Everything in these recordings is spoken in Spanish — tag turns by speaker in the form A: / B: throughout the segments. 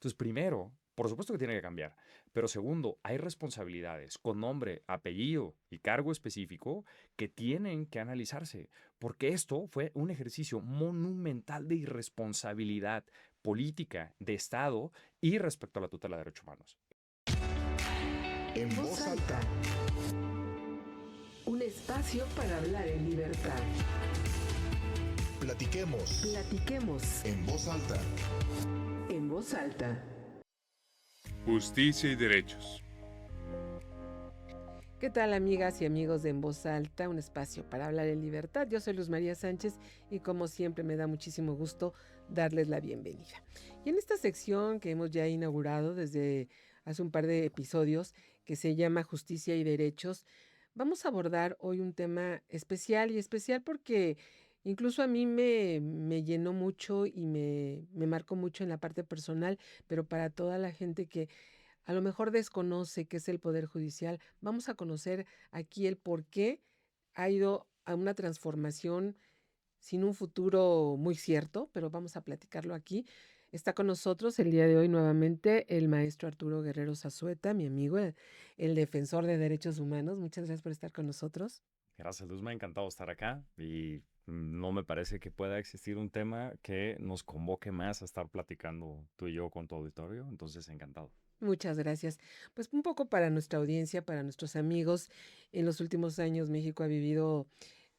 A: Entonces, primero, por supuesto que tiene que cambiar, pero segundo, hay responsabilidades con nombre, apellido y cargo específico que tienen que analizarse, porque esto fue un ejercicio monumental de irresponsabilidad política, de Estado y respecto a la tutela de derechos humanos.
B: En voz alta. Un espacio para hablar en libertad.
C: Platiquemos.
B: Platiquemos
C: En voz alta.
B: en voz alta.
D: Justicia y derechos.
E: ¿Qué tal, amigas y amigos de En Voz Alta? Un espacio para hablar en libertad. Yo soy Luz María Sánchez y como siempre me da muchísimo gusto darles la bienvenida. Y en esta sección que hemos ya inaugurado desde hace un par de episodios, que se llama Justicia y Derechos, vamos a abordar hoy un tema especial y especial porque incluso a mí me llenó mucho y me marcó mucho en la parte personal, pero para toda la gente que a lo mejor desconoce qué es el Poder Judicial, vamos a conocer aquí el por qué ha ido a una transformación sin un futuro muy cierto, pero vamos a platicarlo aquí. Está con nosotros el día de hoy nuevamente el maestro Arturo Guerrero Zazueta, mi amigo, el defensor de derechos humanos. Muchas gracias por estar con nosotros.
A: Gracias, Luz, me ha encantado estar acá y no me parece que pueda existir un tema que nos convoque más a estar platicando tú y yo con tu auditorio, entonces encantado.
E: Muchas gracias. Pues un poco para nuestra audiencia, para nuestros amigos, en los últimos años México ha vivido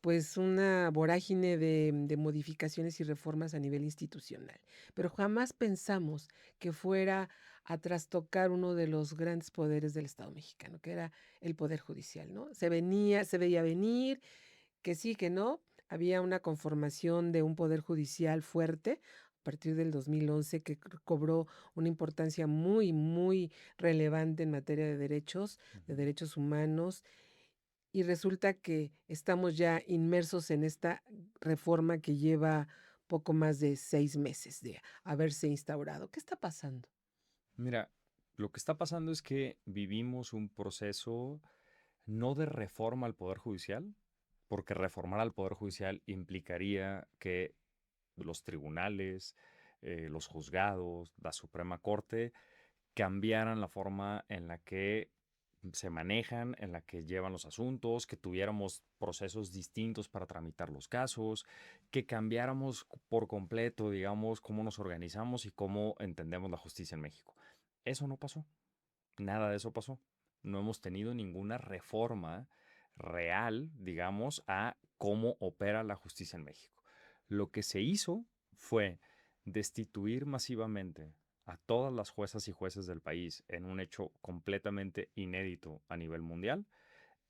E: pues una vorágine de modificaciones y reformas a nivel institucional, pero jamás pensamos que fuera a trastocar uno de los grandes poderes del Estado mexicano, que era el Poder Judicial, ¿no? Se veía venir, que sí, que no. Había una conformación de un poder judicial fuerte a partir del 2011 que cobró una importancia muy, muy relevante en materia de derechos humanos, y resulta que estamos ya inmersos en esta reforma que lleva poco más de 6 meses de haberse instaurado. ¿Qué está pasando?
A: Mira, lo que está pasando es que vivimos un proceso no de reforma al Poder Judicial, porque reformar al Poder Judicial implicaría que los tribunales, los juzgados, la Suprema Corte cambiaran la forma en la que se manejan, en la que llevan los asuntos, que tuviéramos procesos distintos para tramitar los casos, que cambiáramos por completo, digamos, cómo nos organizamos y cómo entendemos la justicia en México. Eso no pasó. Nada de eso pasó. No hemos tenido ninguna reforma real, digamos, a cómo opera la justicia en México. Lo que se hizo fue destituir masivamente a todas las juezas y jueces del país en un hecho completamente inédito a nivel mundial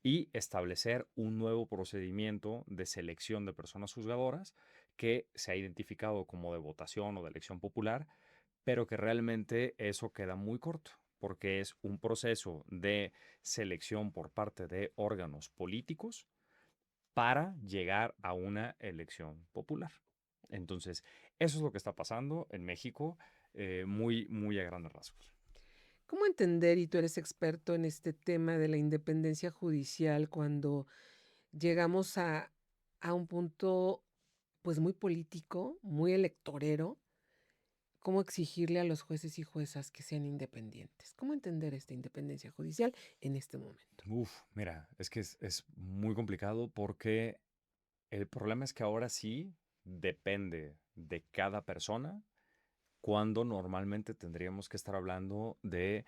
A: y establecer un nuevo procedimiento de selección de personas juzgadoras que se ha identificado como de votación o de elección popular, pero que realmente eso queda muy corto, porque es un proceso de selección por parte de órganos políticos para llegar a una elección popular. Entonces, eso es lo que está pasando en México, muy, muy a grandes rasgos.
E: ¿Cómo entender, y tú eres experto en este tema de la independencia judicial, cuando llegamos a un punto pues muy político, muy electorero? ¿Cómo exigirle a los jueces y juezas que sean independientes? ¿Cómo entender esta independencia judicial en este momento?
A: Mira, es que es muy complicado porque el problema es que ahora sí depende de cada persona cuando normalmente tendríamos que estar hablando de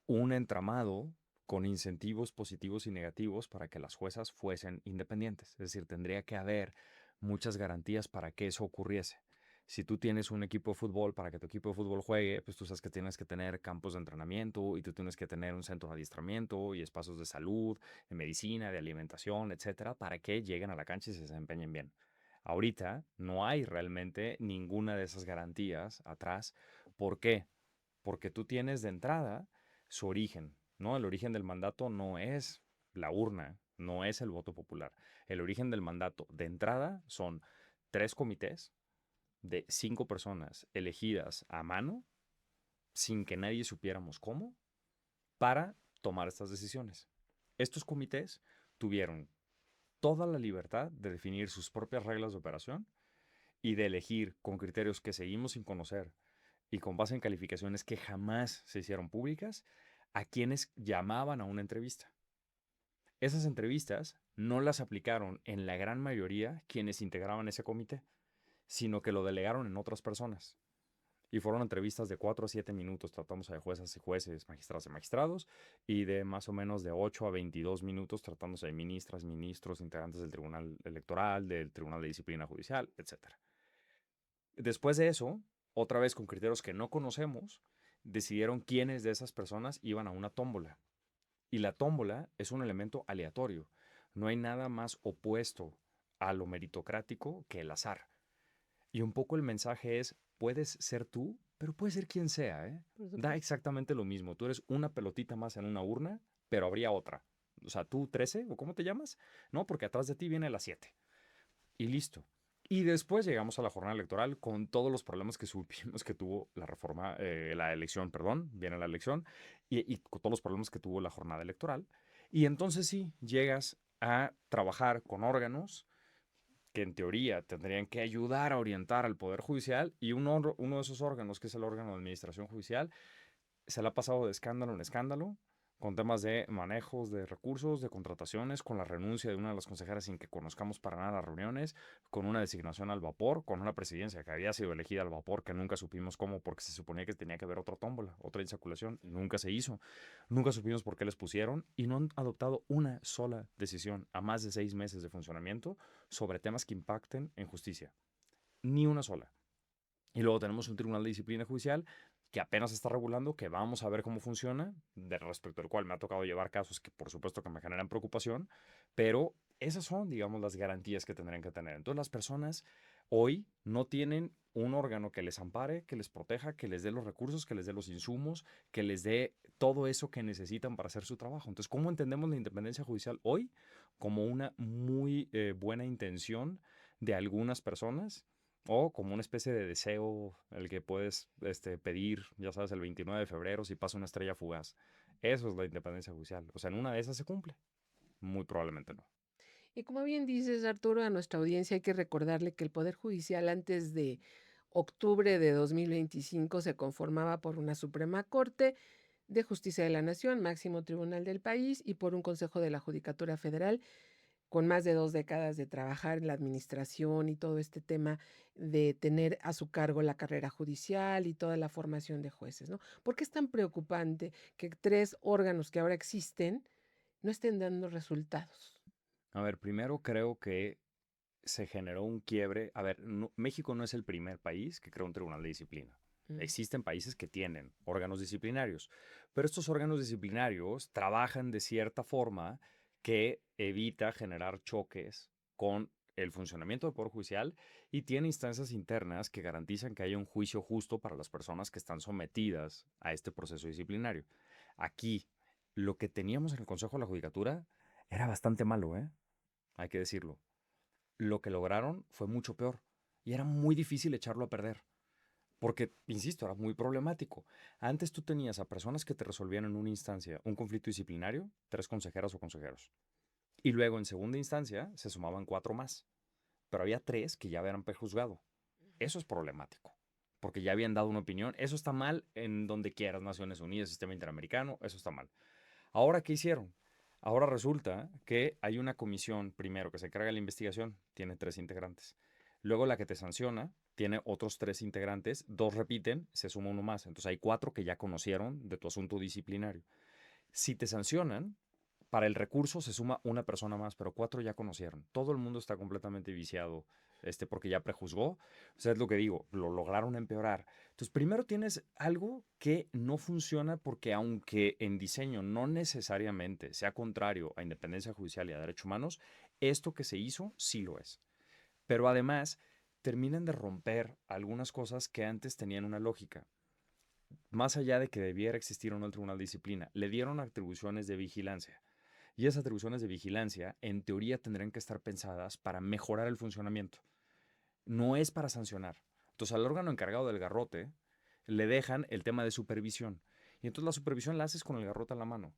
A: un entramado con incentivos positivos y negativos para que las juezas fuesen independientes. Es decir, tendría que haber muchas garantías para que eso ocurriese. Si tú tienes un equipo de fútbol, para que tu equipo de fútbol juegue, pues tú sabes que tienes que tener campos de entrenamiento y tú tienes que tener un centro de adiestramiento y espacios de salud, de medicina, de alimentación, etcétera, para que lleguen a la cancha y se desempeñen bien. Ahorita no hay realmente ninguna de esas garantías atrás. ¿Por qué? Porque tú tienes de entrada su origen, ¿no? El origen del mandato no es la urna, no es el voto popular. El origen del mandato de entrada son 3 comités de 5 personas elegidas a mano, sin que nadie supiéramos cómo, para tomar estas decisiones. Estos comités tuvieron toda la libertad de definir sus propias reglas de operación y de elegir con criterios que seguimos sin conocer y con base en calificaciones que jamás se hicieron públicas a quienes llamaban a una entrevista. Esas entrevistas no las aplicaron en la gran mayoría quienes integraban ese comité, sino que lo delegaron en otras personas. Y fueron entrevistas de 4 a 7 minutos, tratándose de juezas y jueces, magistradas y magistrados, y de más o menos de 8 a 22 minutos, tratándose de ministras, ministros, integrantes del Tribunal Electoral, del Tribunal de Disciplina Judicial, etc. Después de eso, otra vez con criterios que no conocemos, decidieron quiénes de esas personas iban a una tómbola. Y la tómbola es un elemento aleatorio. No hay nada más opuesto a lo meritocrático que el azar. Y un poco el mensaje es, puedes ser tú, pero puedes ser quien sea, ¿eh?
E: Por
A: Da
E: supuesto.
A: exactamente lo mismo. Tú eres una pelotita más en una urna, pero habría otra. O sea, tú 13, ¿o cómo te llamas? No, porque atrás de ti viene la 7. Y listo. Y después llegamos a la jornada electoral con todos los problemas que supimos que tuvo la reforma, la elección, perdón, viene la elección, y con todos los problemas que tuvo la jornada electoral. Y entonces sí, llegas a trabajar con órganos que en teoría tendrían que ayudar a orientar al Poder Judicial, y uno de esos órganos, que es el órgano de administración judicial, se le ha pasado de escándalo en escándalo, con temas de manejos de recursos, de contrataciones, con la renuncia de una de las consejeras sin que conozcamos para nada las reuniones, con una designación al vapor, con una presidencia que había sido elegida al vapor, que nunca supimos cómo, porque se suponía que tenía que haber otra tómbola, otra insaculación, nunca se hizo. Nunca supimos por qué les pusieron y no han adoptado una sola decisión a más de 6 meses de funcionamiento sobre temas que impacten en justicia. Ni una sola. Y luego tenemos un tribunal de disciplina judicial que apenas se está regulando, que vamos a ver cómo funciona, de respecto al cual me ha tocado llevar casos que por supuesto que me generan preocupación, pero esas son, digamos, las garantías que tendrían que tener. Entonces las personas hoy no tienen un órgano que les ampare, que les proteja, que les dé los recursos, que les dé los insumos, que les dé todo eso que necesitan para hacer su trabajo. Entonces, ¿cómo entendemos la independencia judicial hoy? Como una muy buena intención de algunas personas, o como una especie de deseo el que puedes pedir, ya sabes, el 29 de febrero si pasa una estrella fugaz. Eso es la independencia judicial. O sea, en una de esas se cumple. Muy probablemente no.
E: Y como bien dices, Arturo, a nuestra audiencia hay que recordarle que el Poder Judicial antes de octubre de 2025 se conformaba por una Suprema Corte de Justicia de la Nación, máximo tribunal del país, y por un Consejo de la Judicatura Federal, con más de 2 décadas de trabajar en la administración y todo este tema de tener a su cargo la carrera judicial y toda la formación de jueces, ¿no? ¿Por qué es tan preocupante que 3 órganos que ahora existen no estén dando resultados?
A: A ver, primero creo que se generó un quiebre. A ver, México no es el primer país que crea un tribunal de disciplina.
E: Mm.
A: Existen países que tienen órganos disciplinarios, pero estos órganos disciplinarios trabajan de cierta forma que evita generar choques con el funcionamiento del Poder Judicial, y tiene instancias internas que garantizan que haya un juicio justo para las personas que están sometidas a este proceso disciplinario. Aquí, lo que teníamos en el Consejo de la Judicatura era bastante malo, ¿eh? Hay que decirlo. Lo que lograron fue mucho peor y era muy difícil echarlo a perder. Porque, insisto, era muy problemático. Antes tú tenías a personas que te resolvían en una instancia un conflicto disciplinario, 3 consejeras o consejeros. Y luego, en segunda instancia, se sumaban 4 más. Pero había 3 que ya habían prejuzgado. Eso es problemático. Porque ya habían dado una opinión. Eso está mal en donde quieras, Naciones Unidas, Sistema Interamericano, eso está mal. Ahora, ¿qué hicieron? Ahora resulta que hay una comisión, primero, que se encarga de la investigación, tiene 3 integrantes. Luego la que te sanciona tiene otros 3 integrantes, 2 repiten, se suma uno más. Entonces hay 4 que ya conocieron de tu asunto disciplinario. Si te sancionan, para el recurso se suma una persona más, pero 4 ya conocieron. Todo el mundo está completamente viciado, porque ya prejuzgó. O sea, es lo que digo, lo lograron empeorar. Entonces, primero tienes algo que no funciona porque aunque en diseño no necesariamente sea contrario a independencia judicial y a derechos humanos, esto que se hizo sí lo es. Pero además, terminan de romper algunas cosas que antes tenían una lógica. Más allá de que debiera existir o no el tribunal de disciplina, le dieron atribuciones de vigilancia. Y esas atribuciones de vigilancia, en teoría, tendrían que estar pensadas para mejorar el funcionamiento. No es para sancionar. Entonces, al órgano encargado del garrote le dejan el tema de supervisión. Y entonces la supervisión la haces con el garrote en la mano,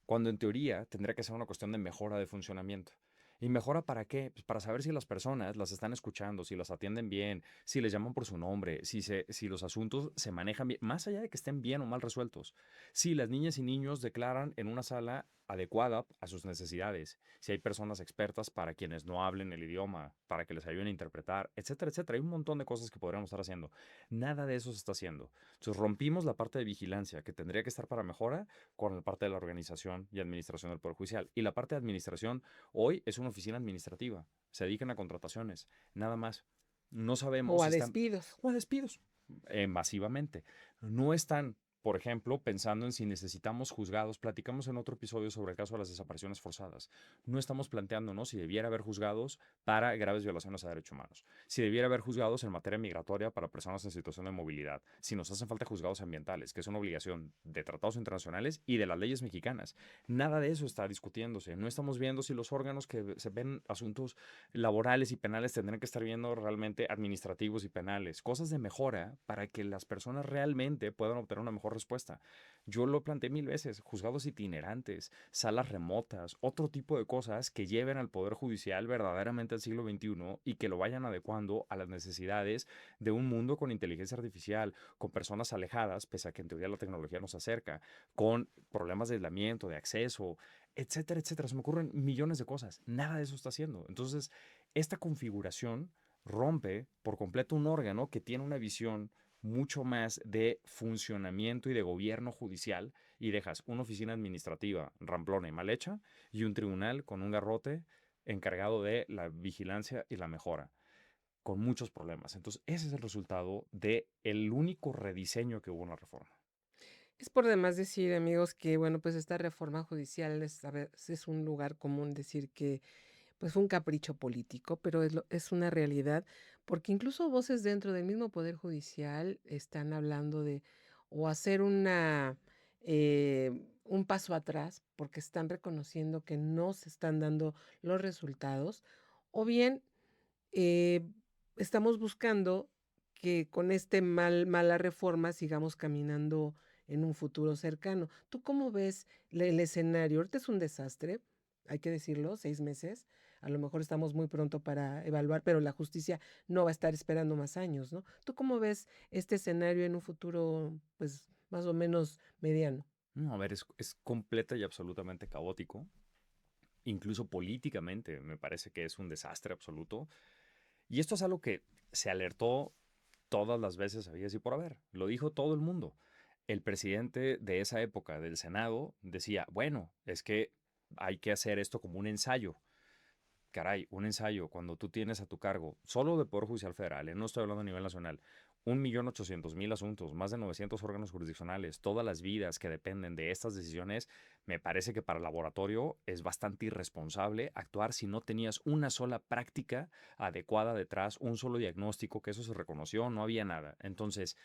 A: cuando en teoría tendría que ser una cuestión de mejora de funcionamiento. ¿Y mejora para qué? Pues para saber si las personas las están escuchando, si las atienden bien, si les llaman por su nombre, si los asuntos se manejan bien, más allá de que estén bien o mal resueltos. Si las niñas y niños declaran en una sala adecuada a sus necesidades, si hay personas expertas para quienes no hablen el idioma, para que les ayuden a interpretar, etcétera, etcétera. Hay un montón de cosas que podríamos estar haciendo. Nada de eso se está haciendo. Entonces rompimos la parte de vigilancia que tendría que estar para mejora con la parte de la organización y administración del Poder Judicial. Y la parte de administración hoy es una oficina administrativa. Se dedican a contrataciones, nada más. No
E: O
A: sabemos
E: a
A: si están...
E: despidos.
A: O a despidos, masivamente. No están, por ejemplo, pensando en si necesitamos juzgados. Platicamos en otro episodio sobre el caso de las desapariciones forzadas. No estamos planteándonos si debiera haber juzgados para graves violaciones a derechos humanos, si debiera haber juzgados en materia migratoria para personas en situación de movilidad, si nos hacen falta juzgados ambientales, que es una obligación de tratados internacionales y de las leyes mexicanas. Nada de eso está discutiéndose. No estamos viendo si los órganos que se ven asuntos laborales y penales tendrán que estar viendo realmente administrativos y penales, cosas de mejora para que las personas realmente puedan obtener una mejor respuesta. Yo lo planteé mil veces, juzgados itinerantes, salas remotas, otro tipo de cosas que lleven al Poder Judicial verdaderamente al siglo XXI y que lo vayan adecuando a las necesidades de un mundo con inteligencia artificial, con personas alejadas, pese a que en teoría la tecnología nos acerca, con problemas de aislamiento, de acceso, etcétera, etcétera. Se me ocurren millones de cosas. Nada de eso está haciendo. Entonces, esta configuración rompe por completo un órgano que tiene una visión mucho más de funcionamiento y de gobierno judicial y dejas una oficina administrativa ramplona y mal hecha y un tribunal con un garrote encargado de la vigilancia y la mejora, con muchos problemas. Entonces, ese es el resultado de el único rediseño que hubo en la reforma.
E: Es por demás decir, amigos, que bueno, pues esta reforma judicial es, a veces es un lugar común decir que pues fue un capricho político, pero es una realidad, porque incluso voces dentro del mismo Poder Judicial están hablando de o hacer un paso atrás, porque están reconociendo que no se están dando los resultados, o bien eh, estamos buscando que con mala reforma sigamos caminando en un futuro cercano. ¿Tú cómo ves el escenario? Ahorita es un desastre, hay que decirlo, 6 meses. A lo mejor estamos muy pronto para evaluar, pero la justicia no va a estar esperando más años, ¿no? ¿Tú cómo ves este escenario en un futuro, pues, más o menos mediano?
A: No, a ver, es completa y absolutamente caótico. Incluso políticamente me parece que es un desastre absoluto. Y esto es algo que se alertó todas las veces había y por haber. Lo dijo todo el mundo. El presidente de esa época del Senado decía, bueno, es que hay que hacer esto como un ensayo. Caray, un ensayo cuando tú tienes a tu cargo, solo de Poder Judicial Federal, no estoy hablando a nivel nacional, 1.800.000 asuntos, más de 900 órganos jurisdiccionales, todas las vidas que dependen de estas decisiones, me parece que para el laboratorio es bastante irresponsable actuar si no tenías una sola práctica adecuada detrás, un solo diagnóstico, que eso se reconoció, no había nada. Entonces,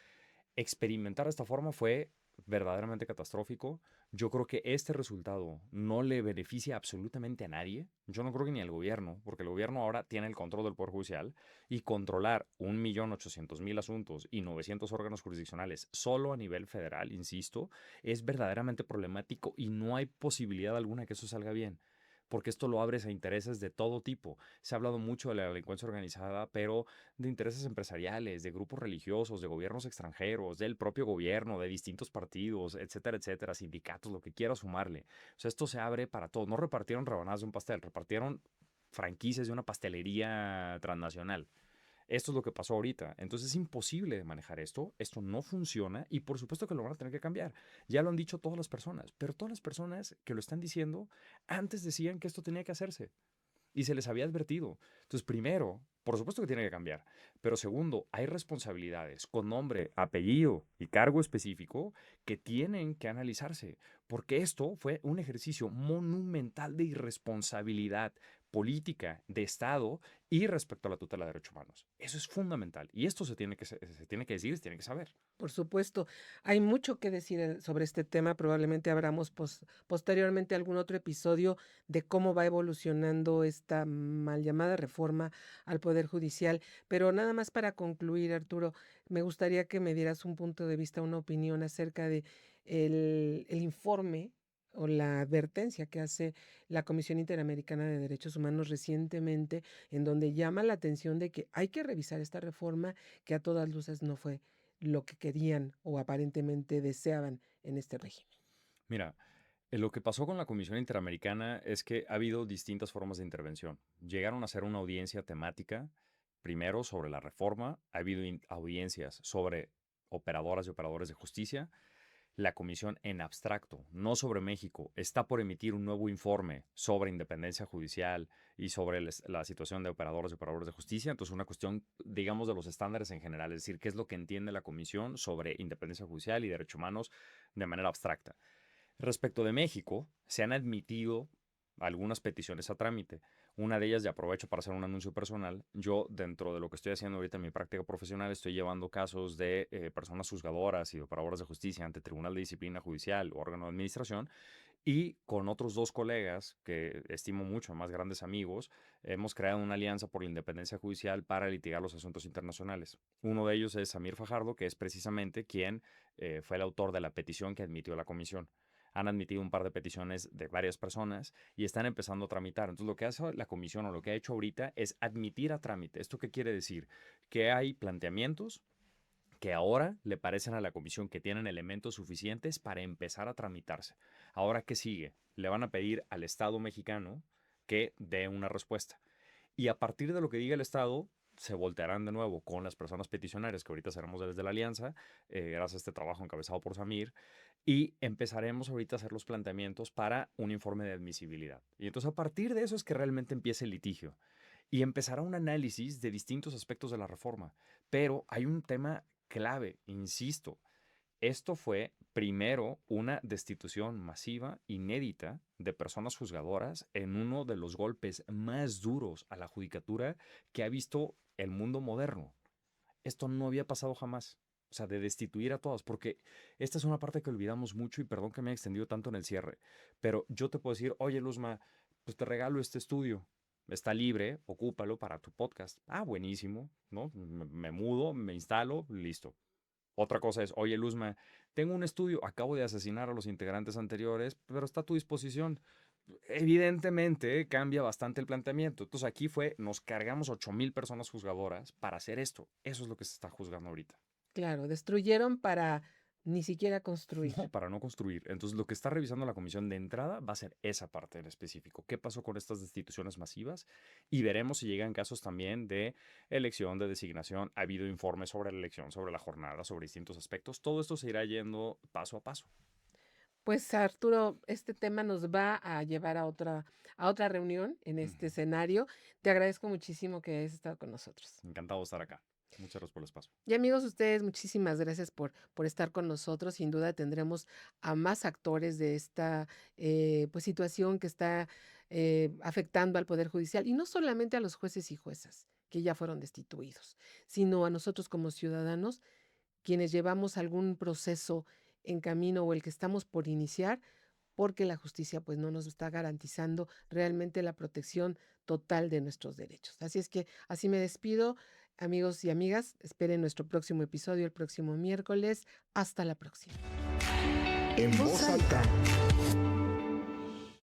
A: experimentar de esta forma fue verdaderamente catastrófico. Yo creo que este resultado no le beneficia absolutamente a nadie. Yo no creo que ni al gobierno, porque el gobierno ahora tiene el control del Poder Judicial y controlar 1.800.000 asuntos y 900 órganos jurisdiccionales solo a nivel federal, insisto, es verdaderamente problemático y no hay posibilidad alguna que eso salga bien, porque esto lo abres a intereses de todo tipo. Se ha hablado mucho de la delincuencia organizada, pero de intereses empresariales, de grupos religiosos, de gobiernos extranjeros, del propio gobierno, de distintos partidos, etcétera, etcétera, sindicatos, lo que quiera sumarle. O sea, esto se abre para todo. No repartieron rebanadas de un pastel, repartieron franquicias de una pastelería transnacional. Esto es lo que pasó ahorita. Entonces es imposible de manejar esto. Esto no funciona y por supuesto que lo van a tener que cambiar. Ya lo han dicho todas las personas, pero todas las personas que lo están diciendo antes decían que esto tenía que hacerse y se les había advertido. Entonces, primero, por supuesto que tiene que cambiar, pero segundo, hay responsabilidades con nombre, apellido y cargo específico que tienen que analizarse, porque esto fue un ejercicio monumental de irresponsabilidad política, de Estado y respecto a la tutela de derechos humanos. Eso es fundamental y esto se tiene que decir, se tiene que saber.
E: Por supuesto, hay mucho que decir sobre este tema. Probablemente abramos posteriormente algún otro episodio de cómo va evolucionando esta mal llamada reforma al Poder Judicial. Pero nada más para concluir, Arturo, me gustaría que me dieras un punto de vista, una opinión acerca de el informe o la advertencia que hace la Comisión Interamericana de Derechos Humanos recientemente, en donde llama la atención de que hay que revisar esta reforma que a todas luces no fue lo que querían o aparentemente deseaban en este régimen.
A: Mira, lo que pasó con la Comisión Interamericana es que ha habido distintas formas de intervención. Llegaron a hacer una audiencia temática, primero sobre la reforma, ha habido audiencias sobre operadoras y operadores de justicia. La comisión en abstracto, no sobre México, está por emitir un nuevo informe sobre independencia judicial y sobre la situación de operadores y operadores de justicia. Entonces, una cuestión, digamos, de los estándares en general, es decir, qué es lo que entiende la comisión sobre independencia judicial y derechos humanos de manera abstracta. Respecto de México, se han admitido algunas peticiones a trámite. Una de ellas, y aprovecho para hacer un anuncio personal, yo dentro de lo que estoy haciendo ahorita en mi práctica profesional, estoy llevando casos de personas juzgadoras y operadoras de justicia ante Tribunal de Disciplina Judicial o órgano de administración, y con otros dos colegas que estimo mucho, más grandes amigos, hemos creado una alianza por la independencia judicial para litigar los asuntos internacionales. Uno de ellos es Samir Fajardo, que es precisamente quien fue el autor de la petición que admitió la comisión. Han admitido un par de peticiones de varias personas y están empezando a tramitar. Entonces, lo que hace la comisión o lo que ha hecho ahorita es admitir a trámite. ¿Esto qué quiere decir? Que hay planteamientos que ahora le parecen a la comisión que tienen elementos suficientes para empezar a tramitarse. Ahora, ¿qué sigue? Le van a pedir al Estado mexicano que dé una respuesta. Y a partir de lo que diga el Estado, se voltearán de nuevo con las personas peticionarias, que ahorita seremos desde la alianza, gracias a este trabajo encabezado por Samir, y empezaremos ahorita a hacer los planteamientos para un informe de admisibilidad. Y entonces a partir de eso es que realmente empieza el litigio. Y empezará un análisis de distintos aspectos de la reforma. Pero hay un tema clave, insisto. Esto fue primero una destitución masiva, inédita, de personas juzgadoras en uno de los golpes más duros a la judicatura que ha visto el mundo moderno. Esto no había pasado jamás. O sea, de destituir a todas, porque esta es una parte que olvidamos mucho y perdón que me he extendido tanto en el cierre, pero yo te puedo decir, oye Luzma, pues te regalo este estudio, está libre, ocúpalo para tu podcast. Ah, buenísimo, ¿no? Me mudo, me instalo, listo. Otra cosa es, oye Luzma, tengo un estudio, acabo de asesinar a los integrantes anteriores, pero está a tu disposición. Evidentemente cambia bastante el planteamiento. Entonces aquí fue, nos cargamos 8,000 personas juzgadoras para hacer esto. Eso es lo que se está juzgando ahorita.
E: Claro, destruyeron para ni siquiera construir.
A: No, para no construir. Entonces lo que está revisando la comisión de entrada va a ser esa parte en específico. ¿Qué pasó con estas destituciones masivas? Y veremos si llegan casos también de elección, de designación. Ha habido informes sobre la elección, sobre la jornada, sobre distintos aspectos. Todo esto se irá yendo paso a paso.
E: Pues Arturo, este tema nos va a llevar a otra reunión en este escenario. Te agradezco muchísimo que hayas estado con nosotros.
A: Encantado de estar acá. Muchas gracias por el espacio.
E: Y amigos, ustedes, muchísimas gracias por estar con nosotros. Sin duda tendremos a más actores de esta pues, situación que está afectando al Poder Judicial, y no solamente a los jueces y juezas que ya fueron destituidos, sino a nosotros como ciudadanos, quienes llevamos algún proceso en camino o el que estamos por iniciar, porque la justicia pues no nos está garantizando realmente la protección total de nuestros derechos. Así es que así me despido, amigos y amigas. Esperen nuestro próximo episodio el próximo miércoles. Hasta la próxima.
B: En voz alta.